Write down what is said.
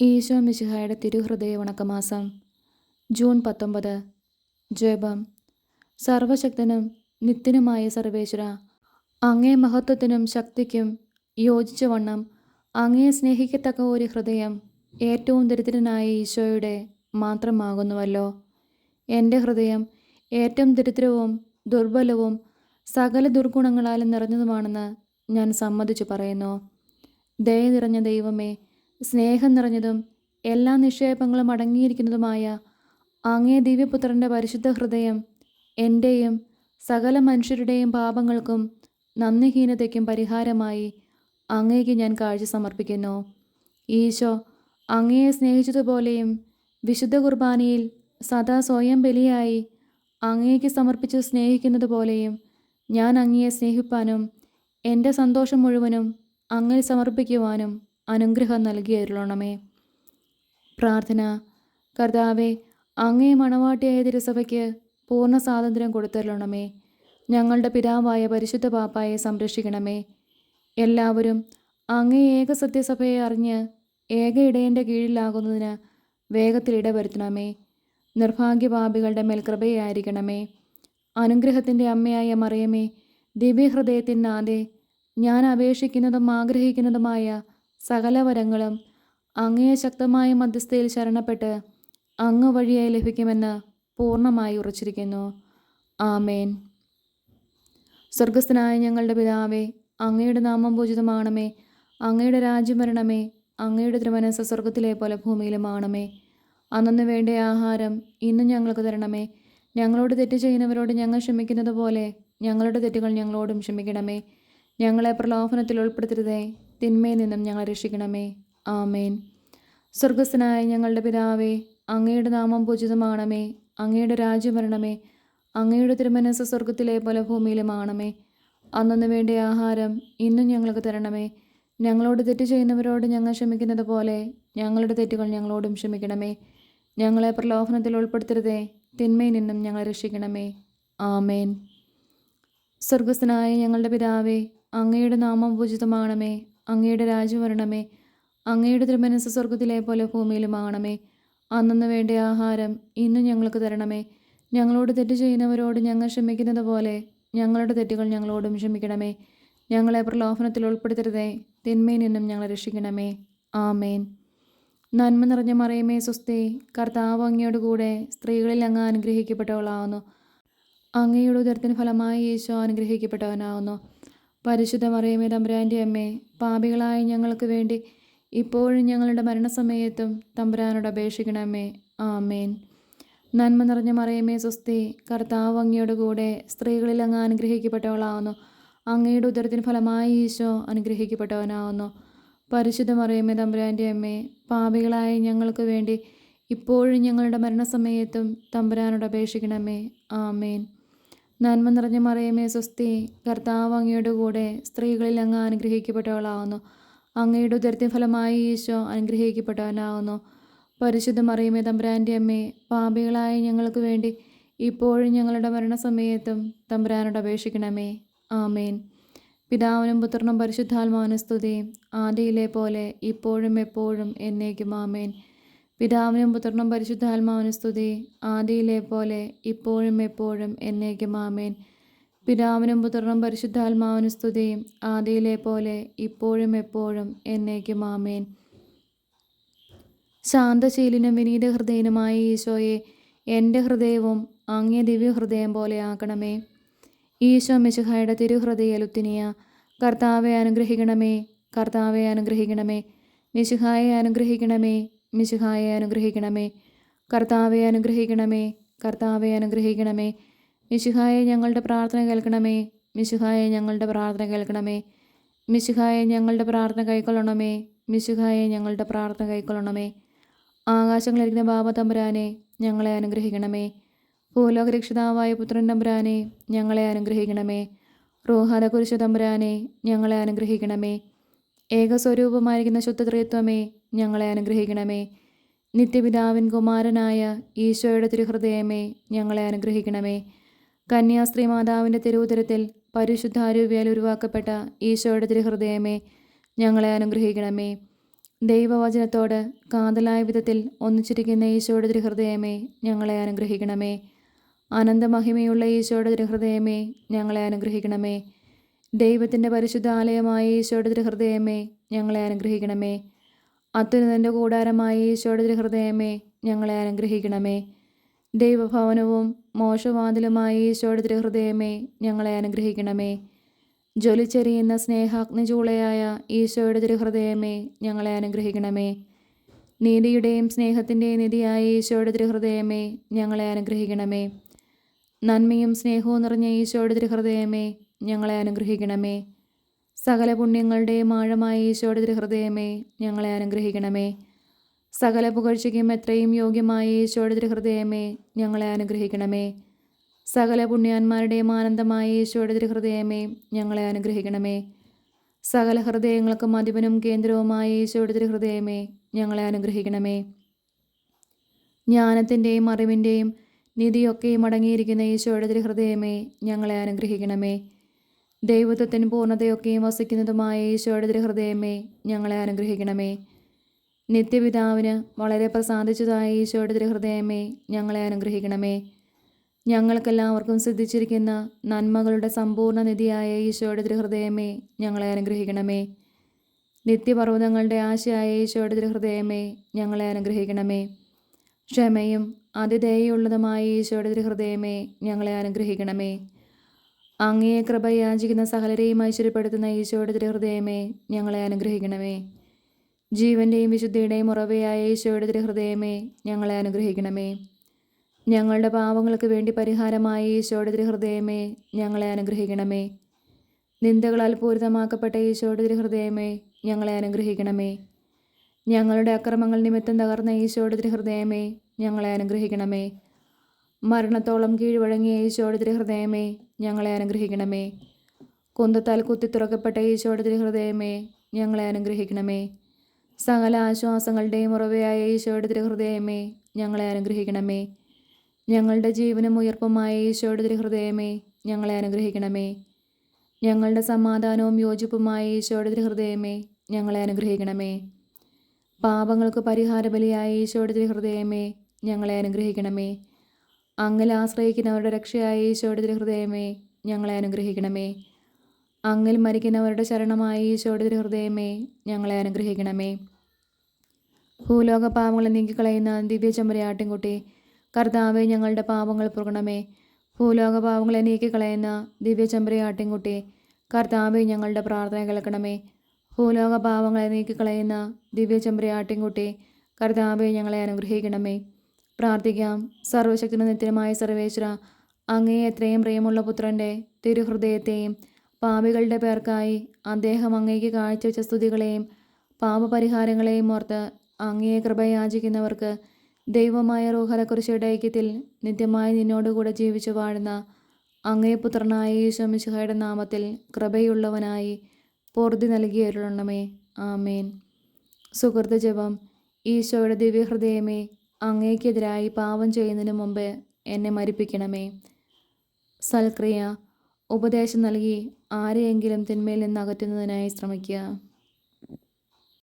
ഈശോ മിശിഹായുടെ തിരുഹൃദയ വണക്കമാസം ജൂൺ 19. ജപം. സർവശക്തനും നിത്യനുമായ സർവേശ്വര, അങ്ങേ മഹത്വത്തിനും ശക്തിക്കും യോജിച്ചവണ്ണം അങ്ങയെ സ്നേഹിക്കത്തക്ക ഒരു ഹൃദയം ഏറ്റവും ദരിദ്രനായ ഈശോയുടെ മാത്രമാകുന്നുവല്ലോ. എൻ്റെ ഹൃദയം ഏറ്റവും ദരിദ്രവും ദുർബലവും സകല ദുർഗുണങ്ങളാലും നിറഞ്ഞതുമാണെന്ന് ഞാൻ സമ്മതിച്ചു പറയുന്നു. ദയ നിറഞ്ഞ ദൈവമേ, സ്നേഹം നിറഞ്ഞതും എല്ലാ നിക്ഷേപങ്ങളും അടങ്ങിയിരിക്കുന്നതുമായ അങ്ങേ ദിവ്യപുത്രൻ്റെ പരിശുദ്ധ ഹൃദയം എൻ്റെയും സകല മനുഷ്യരുടെയും പാപങ്ങൾക്കും നന്ദിഹീനതയ്ക്കും പരിഹാരമായി അങ്ങേക്ക് ഞാൻ കാഴ്ച സമർപ്പിക്കുന്നു. ഈശോ അങ്ങയെ സ്നേഹിച്ചതുപോലെയും വിശുദ്ധ കുർബാനയിൽ സദാ സ്വയം ബലിയായി അങ്ങേക്ക് സമർപ്പിച്ച് സ്നേഹിക്കുന്നത് പോലെയും ഞാൻ അങ്ങയെ സ്നേഹിപ്പാനും എൻ്റെ സന്തോഷം മുഴുവനും അങ്ങനെ സമർപ്പിക്കുവാനും അനുഗ്രഹം നൽകിയരുളണമേ. പ്രാർത്ഥന. കർത്താവെ, അങ്ങേ മണവാട്ടിയായ തിരുസഭയ്ക്ക് പൂർണ്ണ സ്വാതന്ത്ര്യം കൊടുത്തരുളണമേ. ഞങ്ങളുടെ പിതാവായ പരിശുദ്ധ പാപ്പായെ സംരക്ഷിക്കണമേ. എല്ലാവരും അങ്ങേ ഏക സത്യസഭയെ അറിഞ്ഞ് ഏക ഇടയൻ്റെ കീഴിലാകുന്നതിന് വേഗത്തിൽ ഇടവരുത്തണമേ. നിർഭാഗ്യപാപികളുടെ മേൽ കൃപയായിരിക്കണമേ. അനുഗ്രഹത്തിൻ്റെ അമ്മയായ മറിയമേ, ദിവ്യഹൃദയത്തിനാഥേ, ഞാൻ അപേക്ഷിക്കുന്നതും ആഗ്രഹിക്കുന്നതുമായ സകല വരങ്ങളും അങ്ങയെ ശക്തമായ മധ്യസ്ഥയിൽ ശരണപ്പെട്ട് അങ്ങ് വഴിയായി ലഭിക്കുമെന്ന് പൂർണ്ണമായി ഉറച്ചിരിക്കുന്നു. ആമേൻ. സ്വർഗസ്ഥനായ ഞങ്ങളുടെ പിതാവേ, അങ്ങയുടെ നാമം പൂജിതമാണമേ. അങ്ങയുടെ രാജ്യം വരണമേ. അങ്ങയുടെ തിരുമനസ്സ് സ്വർഗത്തിലെ പോലെ ഭൂമിയിലുമാണമേ. അന്നു വേണ്ട ആഹാരം ഇന്നും ഞങ്ങൾക്ക് തരണമേ. ഞങ്ങളോട് തെറ്റ് ചെയ്യുന്നവരോട് ഞങ്ങൾ ക്ഷമിക്കുന്നത് പോലെ ഞങ്ങളുടെ തെറ്റുകൾ ഞങ്ങളോടും ക്ഷമിക്കണമേ. ഞങ്ങളെ പ്രലോഭനത്തിൽ ഉൾപ്പെടുത്തരുതേ, തിന്മയിൽ നിന്നും ഞങ്ങളെ രക്ഷിക്കണമേ. ആമേൻ. സ്വർഗസ്ഥനായ ഞങ്ങളുടെ പിതാവേ, അങ്ങയുടെ നാമം പൂജിതമാണമേ. അങ്ങയുടെ രാജ്യം വരണമേ. അങ്ങയുടെ തിരുമനസ്സ് സ്വർഗത്തിലെ പോലെ ഭൂമിയിലുമാണമേ. അന്നു വേണ്ട ആഹാരം ഇന്നും ഞങ്ങൾക്ക് തരണമേ. ഞങ്ങളോട് തെറ്റ് ചെയ്യുന്നവരോട് ഞങ്ങൾ ക്ഷമിക്കുന്നത് പോലെ ഞങ്ങളുടെ തെറ്റുകൾ ഞങ്ങളോടും ക്ഷമിക്കണമേ. ഞങ്ങളെ പ്രലോഭനത്തിൽ ഉൾപ്പെടുത്തരുതേ, തിന്മയിൽ നിന്നും ഞങ്ങളെ രക്ഷിക്കണമേ. ആമേൻ. സ്വർഗസ്ഥനായ ഞങ്ങളുടെ പിതാവേ, അങ്ങയുടെ നാമം പൂജിതമാണമേ. അങ്ങയുടെ രാജ്യം വരണമേ. അങ്ങയുടെ തിരുമനസ്സ് സ്വർഗത്തിലെ പോലെ ഭൂമിയിലുമാണമേ. അന്നു വേണ്ട ആഹാരം ഇന്നും ഞങ്ങൾക്ക് തരണമേ. ഞങ്ങളോട് തെറ്റ് ചെയ്യുന്നവരോട് ഞങ്ങൾ ക്ഷമിക്കുന്നത് പോലെ ഞങ്ങളുടെ തെറ്റുകൾ ഞങ്ങളോടും ക്ഷമിക്കണമേ. ഞങ്ങളെ പ്രലോഭനത്തിൽ ഉൾപ്പെടുത്തരുതേ, തിന്മയിൽ നിന്നും ഞങ്ങളെ രക്ഷിക്കണമേ. ആമേൻ. നന്മ നിറഞ്ഞ മറിയമേ സ്വസ്തി, കർത്താവ് അങ്ങയോട് കൂടെ സ്ത്രീകളിൽ അങ്ങ് അനുഗ്രഹിക്കപ്പെട്ടവളാവുന്നു. അങ്ങയുടെ ഉദരത്തിന് ഫലമായി ഈശോ അനുഗ്രഹിക്കപ്പെട്ടവനാവുന്നു. പരിശുദ്ധ മറിയമേ, തമ്പുരാൻ്റെ അമ്മേ, പാപികളായ ഞങ്ങൾക്ക് വേണ്ടി ഇപ്പോഴും ഞങ്ങളുടെ മരണസമയത്തും തമ്പുരാനോട് അപേക്ഷിക്കണമേ. ആമേൻ. നന്മ നിറഞ്ഞ മറിയമേ സ്വസ്തി, കർത്താവ് അങ്ങയോട് കൂടെ സ്ത്രീകളിൽ അങ്ങ് അനുഗ്രഹിക്കപ്പെട്ടവളാവുന്നു. അങ്ങയുടെ ഉദരത്തിന് ഫലമായി ഈശോ അനുഗ്രഹിക്കപ്പെട്ടവനാവുന്നു. പരിശുദ്ധ മറിയമേ, തമ്പുരാൻ്റെ അമ്മേ, പാപികളായ ഞങ്ങൾക്ക് വേണ്ടി ഇപ്പോഴും ഞങ്ങളുടെ മരണസമയത്തും തമ്പുരാനോട് അപേക്ഷിക്കണമേ. ആമേൻ. നന്മ നിറഞ്ഞ മറിയമേ സ്വസ്തി, കർത്താവ് അങ്ങയോട് കൂടെ സ്ത്രീകളിൽ അങ്ങ് അനുഗ്രഹിക്കപ്പെട്ടവളാവുന്നു. അങ്ങയുടെ ഉദരത്തിൻ ഫലമായി ഈശോ അനുഗ്രഹിക്കപ്പെട്ടവനാവുന്നു. പരിശുദ്ധ മറിയമേ, തമ്പുരാൻ്റെ അമ്മേ, പാപികളായ ഞങ്ങൾക്ക് വേണ്ടി ഇപ്പോഴും ഞങ്ങളുടെ മരണസമയത്തും തമ്പുരാനോട് അപേക്ഷിക്കണമേ. ആമേൻ. പിതാവിനും പുത്രനും പരിശുദ്ധാത്മാവിനും സ്തുതി, ആദിയിലെ പോലെ ഇപ്പോഴും എപ്പോഴും എന്നേക്കും. ആമേൻ. പിതാവിനും പുത്രനും പരിശുദ്ധാത്മാവിനും സ്തുതി, ആദിയിലെ പോലെ ഇപ്പോഴും എപ്പോഴും എന്നേക്കും. ആമേൻ. പിതാവിനും പുത്രനും പരിശുദ്ധാത്മാവിനും സ്തുതി, ആദിയിലെ പോലെ ഇപ്പോഴും എപ്പോഴും എന്നേക്കും. ആമേൻ. ശാന്തശീലിനും വിനീത ഹൃദയനുമായ ഈശോയെ, എൻ്റെ ഹൃദയവും അങ്ങേ ദിവ്യഹൃദയം പോലെ ആക്കണമേ. ഈശോ മിശിഹായുടെ തിരുഹൃദയ ലുത്തിനിയ, കർത്താവെ അനുഗ്രഹിക്കണമേ. കർത്താവെ അനുഗ്രഹിക്കണമേ. മിശിഹായെ അനുഗ്രഹിക്കണമേ. മിശിഹായെ അനുഗ്രഹിക്കണമേ. കർത്താവെ അനുഗ്രഹിക്കണമേ. കർത്താവെ അനുഗ്രഹിക്കണമേ. മിശിഹായെ ഞങ്ങളുടെ പ്രാർത്ഥന കേൾക്കണമേ. മിശിഹായെ ഞങ്ങളുടെ പ്രാർത്ഥന കേൾക്കണമേ. മിശിഹായെ ഞങ്ങളുടെ പ്രാർത്ഥന കൈക്കൊള്ളണമേ. മിശിഹായെ ഞങ്ങളുടെ പ്രാർത്ഥന കൈക്കൊള്ളണമേ. ആകാശങ്ങളിരിക്കുന്ന ബാബ തമ്പുരാനെ, ഞങ്ങളെ അനുഗ്രഹിക്കണമേ. ഭൂലോക രക്ഷിതാവായ പുത്രൻ തമ്പുരാനെ, ഞങ്ങളെ അനുഗ്രഹിക്കണമേ. റൂഹാദ കുരിശ തമ്പുരാനെ, ഞങ്ങളെ അനുഗ്രഹിക്കണമേ. ഏകസ്വരൂപമായിരിക്കുന്ന ശുദ്ധ ത്രിത്വമേ, ഞങ്ങളെ അനുഗ്രഹിക്കണമേ. നിത്യപിതാവിൻ കുമാരനായ ഈശോയുടെ തിരുഹൃദയമേ, ഞങ്ങളെ അനുഗ്രഹിക്കണമേ. കന്യാസ്ത്രീ മാതാവിൻ്റെ തിരുവുദരത്തിൽ പരിശുദ്ധാരൂപ്യാൽ ഉരുവാക്കപ്പെട്ട ഈശോയുടെ തിരുഹൃദയമേ, ഞങ്ങളെ അനുഗ്രഹിക്കണമേ. ദൈവവചനത്തോട് കാതലായ വിധത്തിൽ ഒന്നിച്ചിരിക്കുന്ന ഈശോയുടെ തിരുഹൃദയമേ, ഞങ്ങളെ അനുഗ്രഹിക്കണമേ. അനന്തമഹിമയുള്ള ഈശോയുടെ തിരുഹൃദയമേ, ഞങ്ങളെ അനുഗ്രഹിക്കണമേ. ദൈവത്തിൻ്റെ പരിശുദ്ധാലയമായ ഈശോയുടെ തിരുഹൃദയമേ, ഞങ്ങളെ അനുഗ്രഹിക്കണമേ. അത്യുന്നതൻ്റെ കൂടാരമായ ഈശോയുടെ തിരുഹൃദയമേ, ഞങ്ങളെ അനുഗ്രഹിക്കണമേ. ദൈവഭവനവും മോശവാതിലുമായ ഈശോയുടെ തിരുഹൃദയമേ, ഞങ്ങളെ അനുഗ്രഹിക്കണമേ. ജ്വലിച്ചെരിയുന്ന സ്നേഹാഗ്നിചൂളയായ ഈശോയുടെ തിരുഹൃദയമേ, ഞങ്ങളെ അനുഗ്രഹിക്കണമേ. നീതിയുടെയും സ്നേഹത്തിൻ്റെയും നിധിയായ ഈശോയുടെ തിരുഹൃദയമേ, ഞങ്ങളെ അനുഗ്രഹിക്കണമേ. നന്മയും സ്നേഹവും നിറഞ്ഞ ഈശോയുടെ തിരുഹൃദയമേ, ഞങ്ങളെ അനുഗ്രഹിക്കണമേ. സകല പുണ്യങ്ങളുടെയും ആഴമായ ഈശോയുടെ തിരുഹൃദയമേ, ഞങ്ങളെ അനുഗ്രഹിക്കണമേ. സകല പുകഴ്ചയ്ക്കും എത്രയും യോഗ്യമായ ഈശോയുടെ തിരുഹൃദയമേ, ഞങ്ങളെ അനുഗ്രഹിക്കണമേ. സകല പുണ്യാന്മാരുടെയും ആനന്ദമായ ഈശോയുടെ തിരുഹൃദയമേ, ഞങ്ങളെ അനുഗ്രഹിക്കണമേ. സകല ഹൃദയങ്ങൾക്കും അധിപനും കേന്ദ്രവുമായ ഈശോയുടെ തിരുഹൃദയമേ, ഞങ്ങളെ അനുഗ്രഹിക്കണമേ. ജ്ഞാനത്തിൻ്റെയും അറിവിൻ്റെയും നിധിയൊക്കെയും അടങ്ങിയിരിക്കുന്ന ഈശോയുടെ തിരുഹൃദയമേ, ഞങ്ങളെ അനുഗ്രഹിക്കണമേ. ദൈവത്വത്തിന് പൂർണ്ണതയൊക്കെയും വസിക്കുന്നതുമായ ഈശോയുടെ തിരുഹൃദയമേ, ഞങ്ങളെ അനുഗ്രഹിക്കണമേ. നിത്യപിതാവിന് വളരെ പ്രസാദിച്ചതായ ഈശോയുടെ തിരുഹൃദയമേ, ഞങ്ങളെ അനുഗ്രഹിക്കണമേ. ഞങ്ങൾക്കെല്ലാവർക്കും സിദ്ധിച്ചിരിക്കുന്ന നന്മകളുടെ സമ്പൂർണ്ണ നിധിയായ ഈശോയുടെ തിരുഹൃദയമേ, ഞങ്ങളെ അനുഗ്രഹിക്കണമേ. നിത്യപർവ്വതങ്ങളുടെ ആശയായ ഈശോയുടെ തിരുഹൃദയമേ, ഞങ്ങളെ അനുഗ്രഹിക്കണമേ. ക്ഷമയും അതിദയയുള്ളതുമായ ഈശോയുടെ തിരുഹൃദയമേ, ഞങ്ങളെ അനുഗ്രഹിക്കണമേ. അങ്ങയെ കൃപ യാചിക്കുന്ന സകലരെയും ഐശ്വര്യപ്പെടുത്തുന്ന ഈശോയുടെ തിരുഹൃദയമേ, ഞങ്ങളെ അനുഗ്രഹിക്കണമേ. ജീവൻ്റെയും വിശുദ്ധിയുടെയും ഉറവയായ ഈശോയുടെ തിരുഹൃദയമേ, ഞങ്ങളെ അനുഗ്രഹിക്കണമേ. ഞങ്ങളുടെ പാവങ്ങൾക്ക് വേണ്ടി പരിഹാരമായ ഈശോയുടെ തിരുഹൃദയമേ, ഞങ്ങളെ അനുഗ്രഹിക്കണമേ. നിന്ദകളാൽ പൂരിതമാക്കപ്പെട്ട ഈശോയുടെ തിരുഹൃദയമേ, ഞങ്ങളെ അനുഗ്രഹിക്കണമേ. ഞങ്ങളുടെ അക്രമങ്ങൾ നിമിത്തം തകർന്ന ഈശോയുടെ തിരുഹൃദയമേ, ഞങ്ങളെ അനുഗ്രഹിക്കണമേ. മരണത്തോളം കീഴ്വഴങ്ങിയ ഈശോയുടെ തിരുഹൃദയമേ, ഞങ്ങളെ അനുഗ്രഹിക്കണമേ. കുന്തത്താൽ കുത്തിത്തുറക്കപ്പെട്ട ഈശോയുടെ തിരുഹൃദയമേ, ഞങ്ങളെ അനുഗ്രഹിക്കണമേ. സകല ആശ്വാസങ്ങളുടെയും ഉറവയായ ഈശോയുടെ തിരുഹൃദയമേ, ഞങ്ങളെ അനുഗ്രഹിക്കണമേ. ഞങ്ങളുടെ ജീവനും ഉയർപ്പുമായ ഈശോയുടെ തിരുഹൃദയമേ, ഞങ്ങളെ അനുഗ്രഹിക്കണമേ. ഞങ്ങളുടെ സമാധാനവും യോജിപ്പുമായ ഈശോയുടെ തിരുഹൃദയമേ, ഞങ്ങളെ അനുഗ്രഹിക്കണമേ. പാപങ്ങൾക്ക് പരിഹാരബലിയായ ഈശോയുടെ തിരുഹൃദയമേ, ഞങ്ങളെ അനുഗ്രഹിക്കണമേ. അങ്ങിൽ ആശ്രയിക്കുന്നവരുടെ രക്ഷയായ ഈശോയുടെ തിരുഹൃദയമേ, ഞങ്ങളെ അനുഗ്രഹിക്കണമേ. അങ്ങിൽ മരിക്കുന്നവരുടെ ശരണമായ ഈശോയുടെ തിരുഹൃദയമേ, ഞങ്ങളെ അനുഗ്രഹിക്കണമേ. ഭൂലോക പാപങ്ങളെ നീക്കിക്കളയുന്ന ദിവ്യചെമ്മരിയാട്ടിൻകുട്ടി, കർത്താവേ, ഞങ്ങളുടെ പാപങ്ങൾ പൊറുക്കണമേ. ഭൂലോക പാപങ്ങളെ നീക്കിക്കളയുന്ന ദിവ്യചെമ്മരിയാട്ടിൻകുട്ടി, കർത്താവേ, ഞങ്ങളുടെ പ്രാർത്ഥന കേൾക്കണമേ. ഭൂലോക പാപങ്ങളെ നീക്കിക്കളയുന്ന ദിവ്യചെമ്മരിയാട്ടിൻകുട്ടി, കർത്താവേ, ഞങ്ങളെ അനുഗ്രഹിക്കണമേ. പ്രാർത്ഥിക്കാം. സർവശക്തനും നിത്യനുമായ സർവേശ്വര, അങ്ങയെ എത്രയും പ്രിയമുള്ള പുത്രൻ്റെ തിരുഹൃദയത്തെയും പാപികളുടെ പേർക്കായി അദ്ദേഹം അങ്ങേക്ക് കാഴ്ചവെച്ച സ്തുതികളെയും പാപപരിഹാരങ്ങളെയും ഓർത്ത് അങ്ങയെ കൃപയാചിക്കുന്നവർക്ക് ദൈവമായ റൂഹലക്കുരിശയുടെ ഐക്യത്തിൽ നിത്യമായി നിന്നോടുകൂടെ ജീവിച്ചു വാഴുന്ന അങ്ങേ പുത്രനായ ഈശോ മിശിഹായുടെ നാമത്തിൽ കൃപയുള്ളവനായി പൊറുതി നൽകിയരുളണമേ. ആമേൻ. സുഹൃത്ത് ജപം. ഈശോയുടെ ദിവ്യഹൃദയമേ, അങ്ങേക്കെതിരായി പാപം ചെയ്യുന്നതിന് മുമ്പ് എന്നെ മരിപ്പിക്കണമേ. സൽക്രിയ. ഉപദേശം നൽകി ആരെയെങ്കിലും തിന്മയിൽ നിന്ന് അകറ്റുന്നതിനായി ശ്രമിക്കുക.